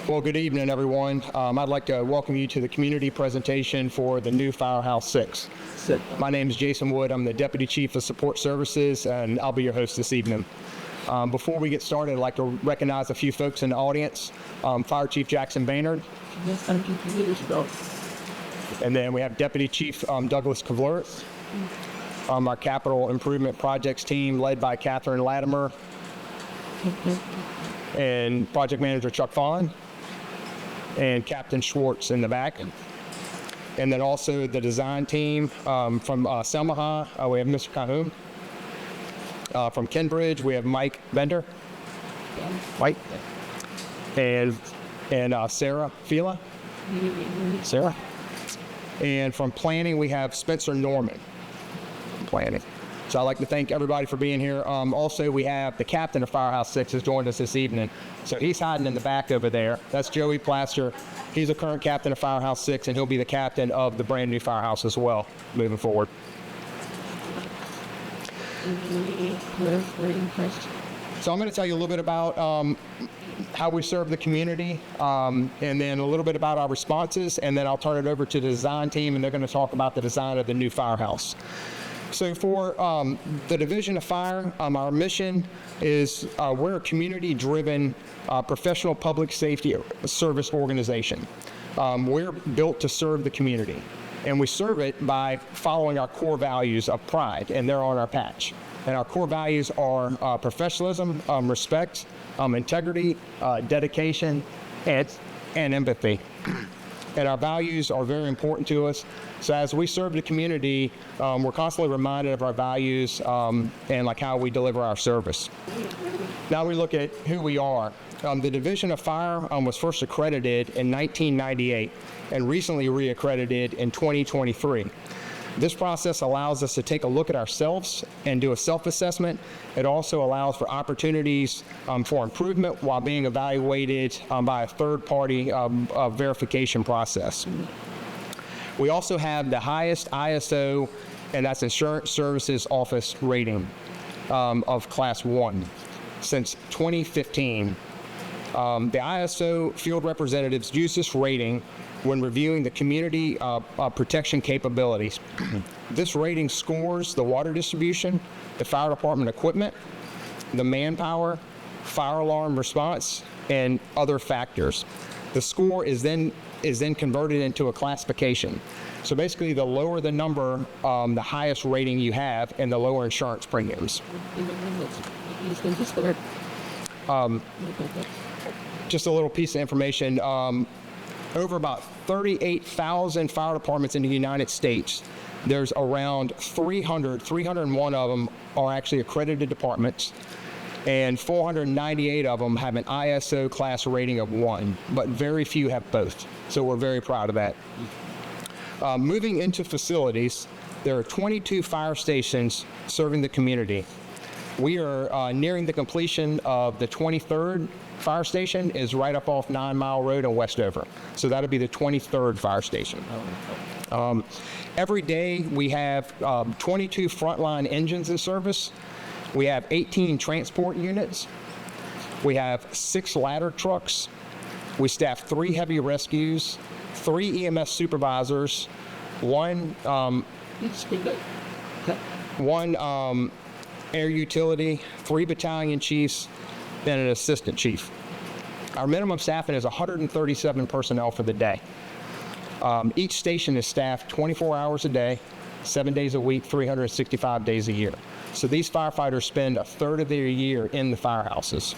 Well, good evening, everyone. I'd like to welcome you to the community presentation for the new Firehouse 6. My name is Jason Wood. I'm the Deputy Chief of Support Services, and I'll be your host this evening. Before we get started, I'd like to recognize a few folks in the audience. Fire Chief Jackson Baynard. And then we have Deputy Chief Douglas Kavleris. Our Capital Improvement Projects team led by Catherine Latimer. And Project Manager Chuck Fawn. And Captain Schwartz in the back. And then also the design team from Selmaha, we have Mr. Cahoon. From Kenbridge, we have Mike Bender. Mike. And Sarah Fila. Sarah. And from planning, we have Spencer Norman. Planning. So I'd like to thank everybody for being here. Also, we have the captain of Firehouse 6 has joined us this evening. So he's hiding in the back over there. That's Joey Plaster. He's the current captain of Firehouse 6, and he'll be the captain of the brand new Firehouse as well, moving forward. So I'm going to tell you a little bit about how we serve the community, and then a little bit about our responses, and then I'll turn it over to the design team, and they're going to talk about the design of the new Firehouse. So for the Division of Fire, our mission is we're a community-driven professional public safety service organization. We're built to serve the community, and we serve it by following our core values of pride, and they're on our patch. And our core values are professionalism, respect, integrity, dedication, and empathy. And our values are very important to us. So as we serve the community, we're constantly reminded of our values and like how we deliver our service. Now we look at who we are. The Division of Fire was first accredited in 1998 and recently reaccredited in 2023. This process allows us to take a look at ourselves and do a self-assessment. It also allows for opportunities for improvement while being evaluated by a third-party verification process. We also have the highest ISO, and that's Insurance Services Office rating of Class 1 since 2015. The ISO field representatives use this rating when reviewing the community protection capabilities. This rating scores the water distribution, the fire department equipment, the manpower, fire alarm response, and other factors. The score is then converted into a classification. So basically, the lower the number, the highest rating you have, and the lower insurance premiums. Just a little piece of information. Over about 38,000 fire departments in the United States. There's around 301 of them are actually accredited departments, and 498 of them have an ISO class rating of 1, but very few have both. So we're very proud of that. Moving into facilities, there are 22 fire stations serving the community. We are nearing the completion of the 23rd fire station is right up off 9 Mile Road in Westover. So that'll be the 23rd fire station. Every day we have 22 frontline engines in service. We have 18 transport units. We have 6 ladder trucks. We staff 3 heavy rescues, 3 EMS supervisors, one air utility, 3 battalion chiefs, and an assistant chief. Our minimum staffing is 137 personnel for the day. Each station is staffed 24 hours a day, 7 days a week, 365 days a year. So these firefighters spend a third of their year in the firehouses.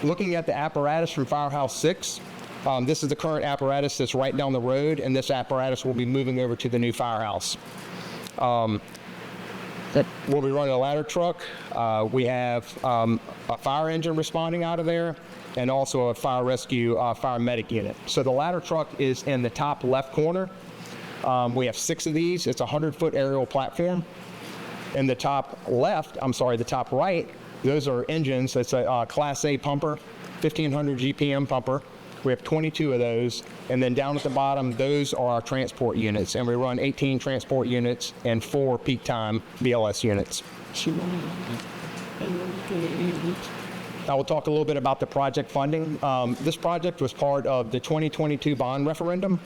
Looking at the apparatus from Firehouse 6, this is the current apparatus that's right down the road, and this apparatus will be moving over to the new firehouse. We'll be running a ladder truck. We have a fire engine responding out of there, and also a fire rescue fire medic unit. So the ladder truck is in the top left corner. We have 6 of these. It's a 100-foot aerial platform. In the top right, those are engines. It's a Class A pumper, 1,500 GPM pumper. We have 22 of those. And then down at the bottom, those are our transport units. And we run 18 transport units and 4 peak time BLS units. I will talk a little bit about the project funding. This project was part of the 2022 bond referendum.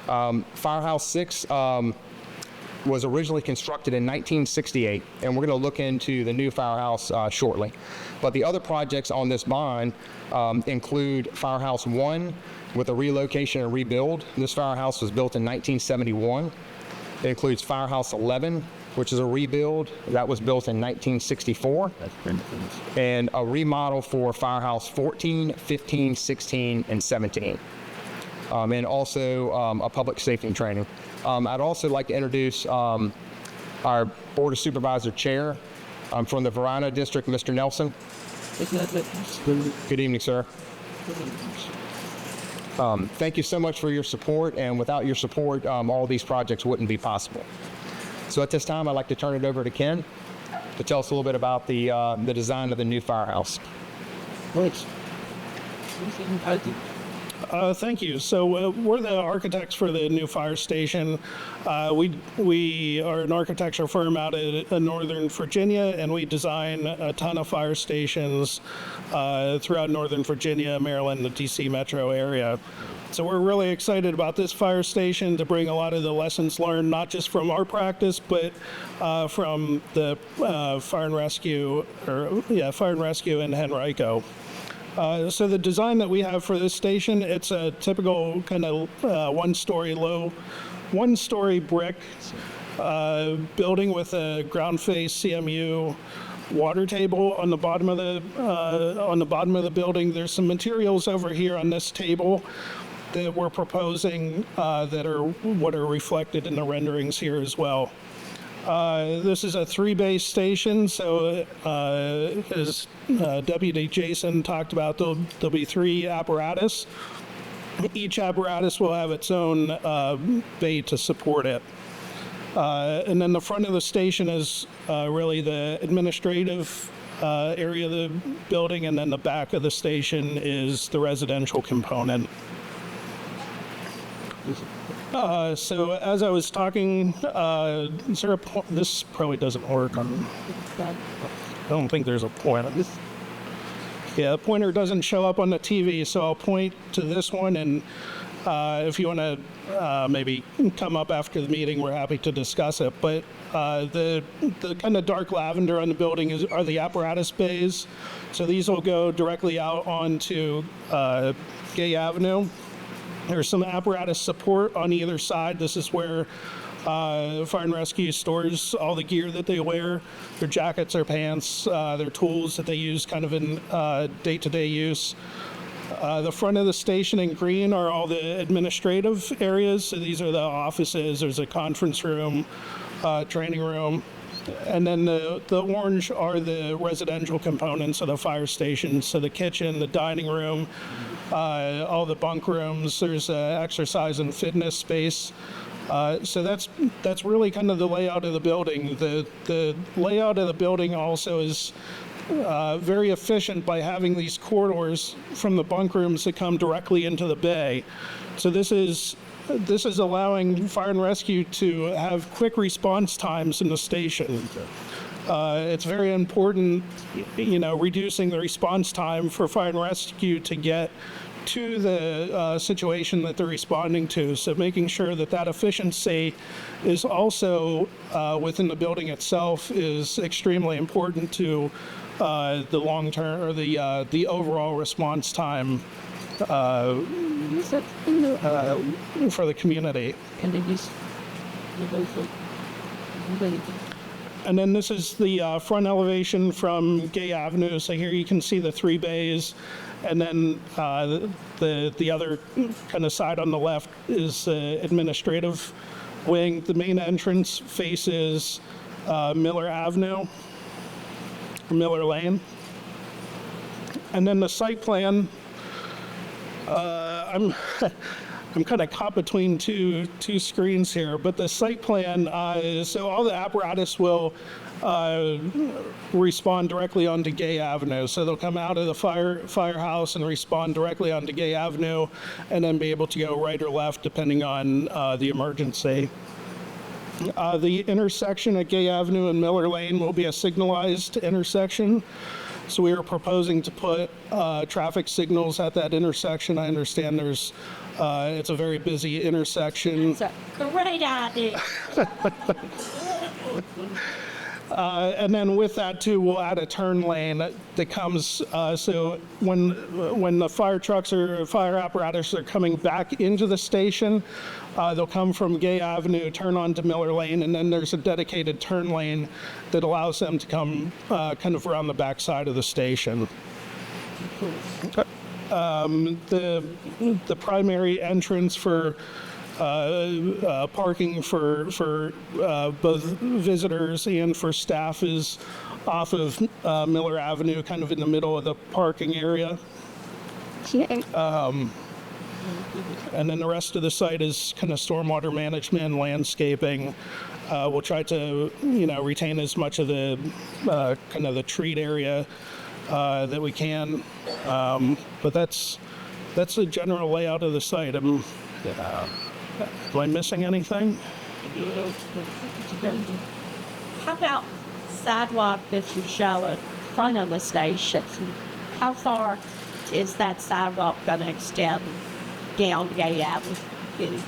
Firehouse 6 was originally constructed in 1968, and we're going to look into the new firehouse shortly. But the other projects on this bond include Firehouse 1 with a relocation and rebuild. This firehouse was built in 1971. It includes Firehouse 11, which is a rebuild that was built in 1964, and a remodel for Firehouse 14, 15, 16, and 17. And also a public safety training. I'd also like to introduce our Board of Supervisor Chair from the Verona District, Mr. Nelson. Good evening, sir. Thank you so much for your support, and without your support, all these projects wouldn't be possible. So at this time, I'd like to turn it over to Ken to tell us a little bit about the design of the new firehouse. Thank you. So we're the architects for the new fire station. We are an architecture firm out in Northern Virginia, and we design a ton of fire stations throughout Northern Virginia, Maryland, the DC metro area. So we're really excited about this fire station to bring a lot of the lessons learned, not just from our practice, but from the fire and rescue in Henrico. So the design that we have for this station, it's a typical kind of one-story brick building with a ground face CMU water table on the bottom of the building. There's some materials over here on this table that we're proposing that are what are reflected in the renderings here as well. This is a 3-bay station, so as Deputy Jason talked about, there'll be 3 apparatus. Each apparatus will have its own bay to support it. And then the front of the station is really the administrative area of the building, and then the back of the station is the residential component. So as I was talking, is there this probably doesn't work on, I don't think there's a pointer. Yeah, the pointer doesn't show up on the TV, so I'll point to this one, and if you want to maybe come up after the meeting, we're happy to discuss it. But the kind of dark lavender on the building are the apparatus bays. So these will go directly out onto Gay Avenue. There's some apparatus support on either side. This is where fire and rescue stores all the gear that they wear, their jackets, their pants, their tools that they use kind of in day-to-day use. The front of the station in green are all the administrative areas. So these are the offices. There's a conference room, training room. And then the orange are the residential components of the fire station. So the kitchen, the dining room, all the bunk rooms. There's an exercise and fitness space. So that's really kind of the layout of the building. The layout of the building also is very efficient by having these corridors from the bunk rooms that come directly into the bay. So this is allowing fire and rescue to have quick response times in the station. It's very important, reducing the response time for fire and rescue to get to the situation that they're responding to. So making sure that efficiency is also within the building itself is extremely important to the long term or the overall response time for the community. And then this is the front elevation from Gay Avenue. So here you can see the 3 bays, and then the other kind of side on the left is the administrative wing. The main entrance faces Miller Avenue, or Miller Lane. And then the site plan, I'm kind of caught between two screens here, but the site plan, so all the apparatus will respond directly onto Gay Avenue. So they'll come out of the firehouse and respond directly onto Gay Avenue, and then be able to go right or left depending on the emergency. The intersection at Gay Avenue and Miller Lane will be a signalized intersection. So we are proposing to put traffic signals at that intersection. I understand it's a very busy intersection. It's a great idea. And then with that too, we'll add a turn lane that comes, so when the fire trucks or fire apparatus are coming back into the station, they'll come from Gay Avenue, turn onto Miller Lane, and then there's a dedicated turn lane that allows them to come kind of around the back side of the station. The primary entrance for parking for both visitors and for staff is off of Miller Avenue, kind of in the middle of the parking area. And then the rest of the site is kind of stormwater management and landscaping. We'll try to, retain as much of the kind of the treat area that we can. But that's the general layout of the site. Am I missing anything? How about sidewalk that you show in front of the station? How far is that sidewalk going to extend down Gay Avenue?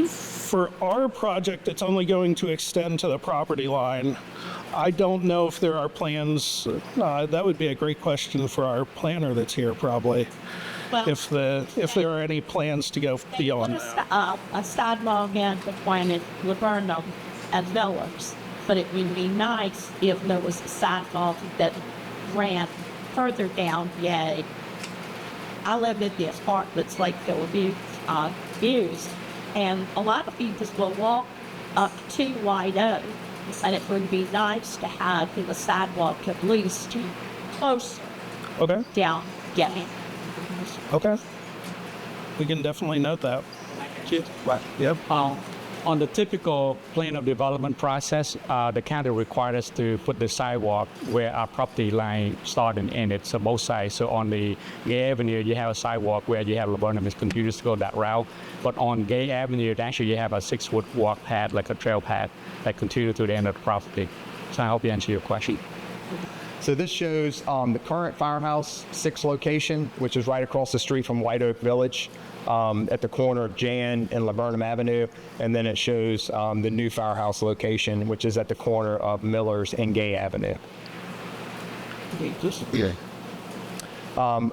For our project, it's only going to extend to the property line. I don't know if there are plans. That would be a great question for our planner that's here, probably. Well, If there are any plans to go beyond that. a sidewalk in between Laburnum and Miller's, but it would be nice if there was a sidewalk that ran further down Gay. I live in the apartments like there will be views, and a lot of people will walk up to White Oak, and it would be nice to have the sidewalk at least close Okay. down Gay. Okay. We can definitely note that. Yep. On the typical plan of development process, the county required us to put the sidewalk where our property line start and end. So both sides. So on the Gay Avenue, you have a sidewalk where you have Laburnum is continues to go that route. But on Gay Avenue, actually you have a 6-foot walk path, like a trail path, that continues to the end of the property. So I hope you answer your question. So this shows the current Firehouse 6 location, which is right across the street from White Oak Village, at the corner of Jan and Laburnum Avenue. And then it shows the new Firehouse location, which is at the corner of Miller's and Gay Avenue.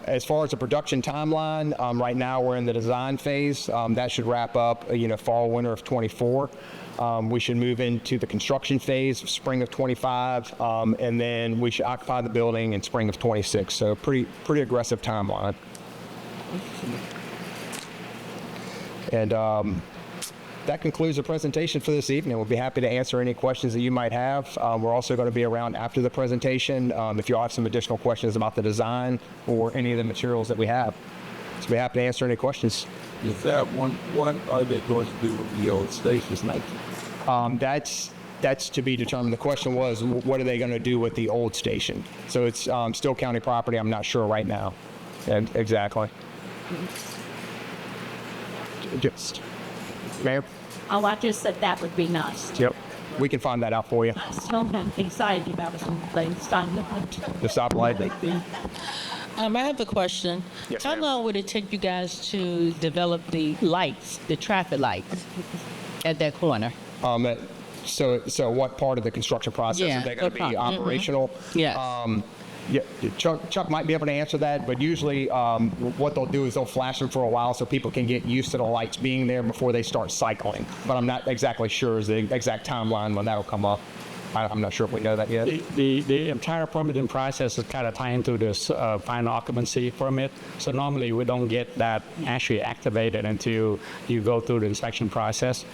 As far as the production timeline, right now we're in the design phase. That should wrap up, fall, winter of 24. We should move into the construction phase, spring of 25, and then we should occupy the building in spring of 26. So pretty aggressive timeline. And that concludes the presentation for this evening. We'll be happy to answer any questions that you might have. We're also going to be around after the presentation if you all have some additional questions about the design or any of the materials that we have. So we'll be happy to answer any questions. Is that what are they going to do with the old station? That's to be determined. The question was, what are they going to do with the old station? So it's still county property. I'm not sure right now. Exactly. Just, Mayor? Oh, I just said that would be nice. Yep. We can find that out for you. I'm still excited about some things. The stoplight. I have a question. Yes, How ma'am. long would it take you guys to develop the lights, the traffic lights at that corner? So what part of the construction process Yeah, are they going to what be part? operational? Yes. Yeah, Chuck might be able to answer that, but usually what they'll do is they'll flash them for a while so people can get used to the lights being there before they start cycling. But I'm not exactly sure is the exact timeline when that'll come up. I'm not sure if we know that yet. The entire permitting process is kind of tied into this final occupancy permit. So normally we don't get that actually activated until you go through the inspection process.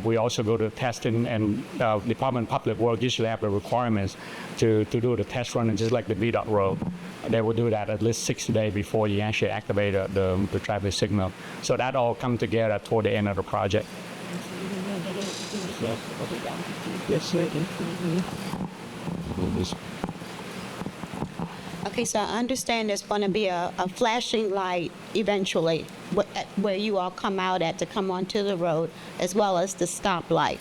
We also go to testing, and Department of Public Works usually have the requirements to do the test run, just like the VDOT road. They will do that at least 60 days before you actually activate the traffic signal. So that all comes together toward the end of the project. Okay, so I understand there's going to be a flashing light eventually where you all come out at to come onto the road, as well as the stoplight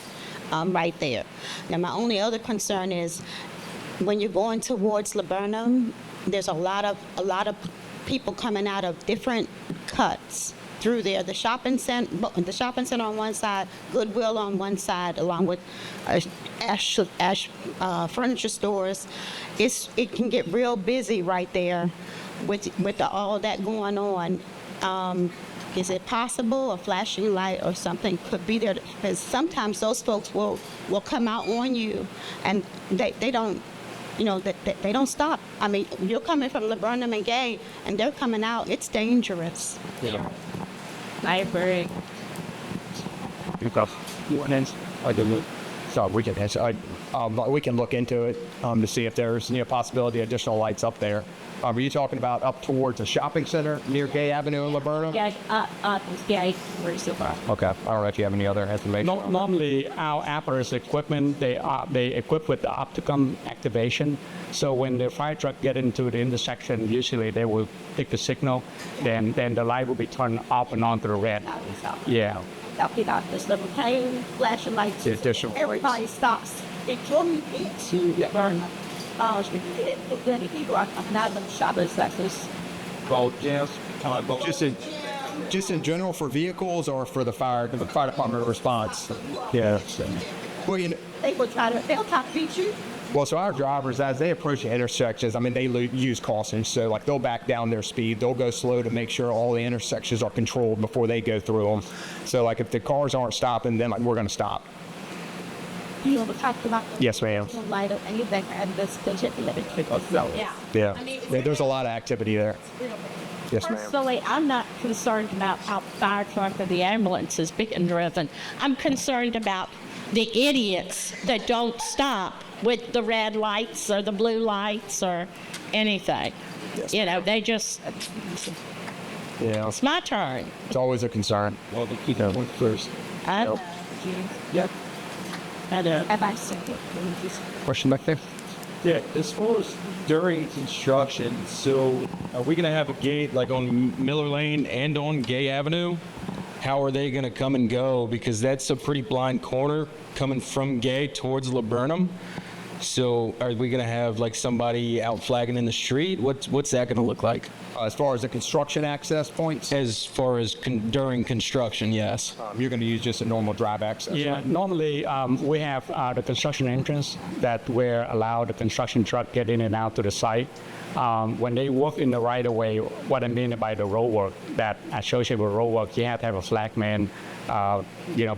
right there. Now, my only other concern is when you're going towards Laburnum, there's a lot of people coming out of different cuts through there. The shopping center on one side, Goodwill on one side, along with furniture stores. It can get real busy right there with all that going on. Is it possible a flashing light or something could be there? Because sometimes those folks will come out on you, and they don't, they don't stop. I mean, you're coming from Laburnum and Gay, and they're coming out. It's dangerous. Yeah. I agree. So we can look into it to see if there's possibility of additional lights up there. Are you talking about up towards a shopping center near Gay Avenue in Laburnum? Yeah, Gay, we're so far. Okay. I don't know if you have any other information. Normally, our Apparatus equipment, they equip with the Opticom activation. So when the fire truck get into the intersection, usually they will pick the signal, then the light will be turned off and on to the red. Yeah. Talking about this little tiny flashing lights. The additional Everybody stops. It told me to burn. People are not in shopping sectors. Just in general for vehicles or for the fire department response? Yeah. Well, They'll try to beat you. Well, so our drivers, as they approach the intersections, I mean, they use caution. So, like, they'll back down their speed. They'll go slow to make sure all the intersections are controlled before they go through them. So, like, if the cars aren't stopping, then, like, we're going to stop. You know, talk about Yes, ma'am. the light or anything, and this yeah. Yeah, there's a lot of activity there. Yes, ma'am. Personally, I'm not concerned about how the fire truck or the ambulance is being driven. I'm concerned about the idiots that don't stop with the red lights or the blue lights or anything. Yes. They just, Yeah, it's my turn. it's always a concern. Well, the key one first. Yep. Have I said it? Question back there? Yeah, as far as during construction, so are we going to have a gate like on Miller Lane and on Gay Avenue? How are they going to come and go? Because that's a pretty blind corner coming from Gay towards Laburnum. So are we going to have like somebody out flagging in the street? What's that going to look like? As far as the construction access points, As far as during construction, yes. you're going to use just a normal drive access. Yeah, normally we have the construction entrance that where allow the construction truck get in and out to the site. When they work in the right of way, what I mean by the road work, that associated with road work, you have to have a flag man,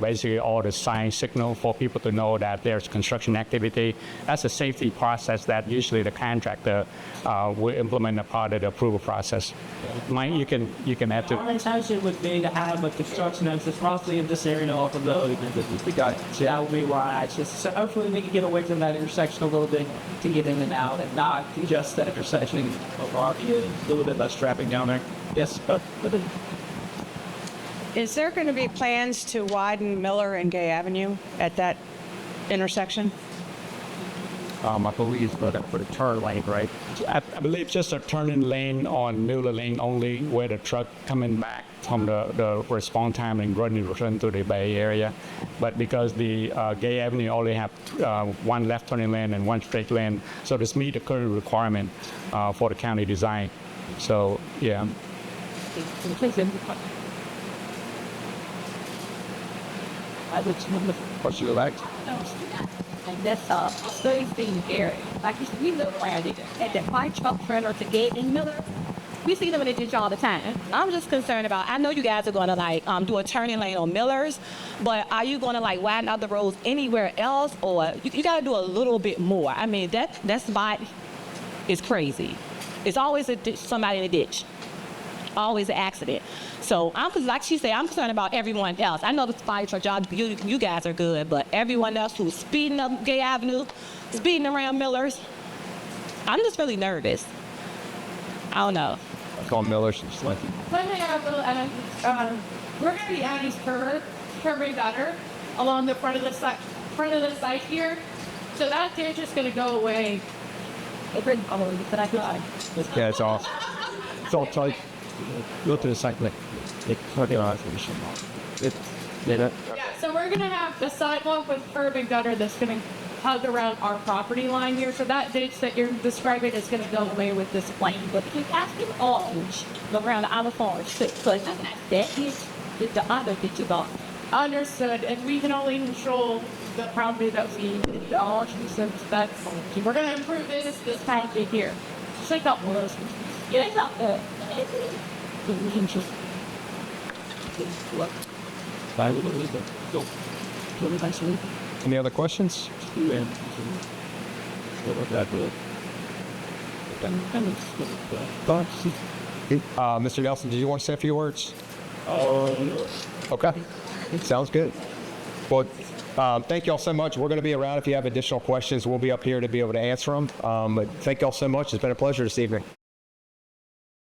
basically all the sign signal for people to know that there's construction activity. That's a safety process that usually the contractor will implement a part of the approval process. Mike, you can add to. Our intention would be to have a construction emphasis mostly in this area off of the road. So that would be why so hopefully we can get away from that intersection a little bit to get in and out and not just that intersection overall. A little bit less traffic down there. Yes. Is there going to be plans to widen Miller and Gay Avenue at that intersection? I believe for the turn lane, right? I believe just a turning lane on Miller Lane only, where the truck coming back from the response time and return to the Bay Area. But because the Gay Avenue only have one left turning lane and one straight lane, so this meet the current requirement for the county design. So yeah. What's your like? And that's study thing here. Like we look around it at that fire truck trailer to Gate in Miller. We see them in the ditch all the time. I'm just concerned about, I know you guys are going to do a turning lane on Millers, but are you going to widen out the roads anywhere else, or you got to do a little bit more? I mean, that spot is crazy. It's always somebody in the ditch. Always an accident. So like she said, I'm concerned about everyone else. I know the fire truck job, you guys are good, but everyone else who's speeding up Gay Avenue, speeding around Millers, I'm just really nervous. I don't know. I call Miller's. We're going to be adding curving gutter along the front of the site here. So that ditch is going to go away. Yeah, it's all tight. Go to the site, Yeah, so we're going to have the sidewalk with curb and gutter that's going to hug around our property line here. So that ditch that you're describing is going to go away with this plan. But we have to all around the other forest too. So that is the other ditch about. Understood. And we can only control the property that we all so that's we're going to improve this package here. Check out one of those. Yeah, it's out there. Any other questions? Mr. Nelson, did you want to say a few words? Okay. Sounds good. Well, thank y'all so much. We're going to be around if you have additional questions. We'll be up here to be able to answer them. But thank y'all so much. It's been a pleasure this evening.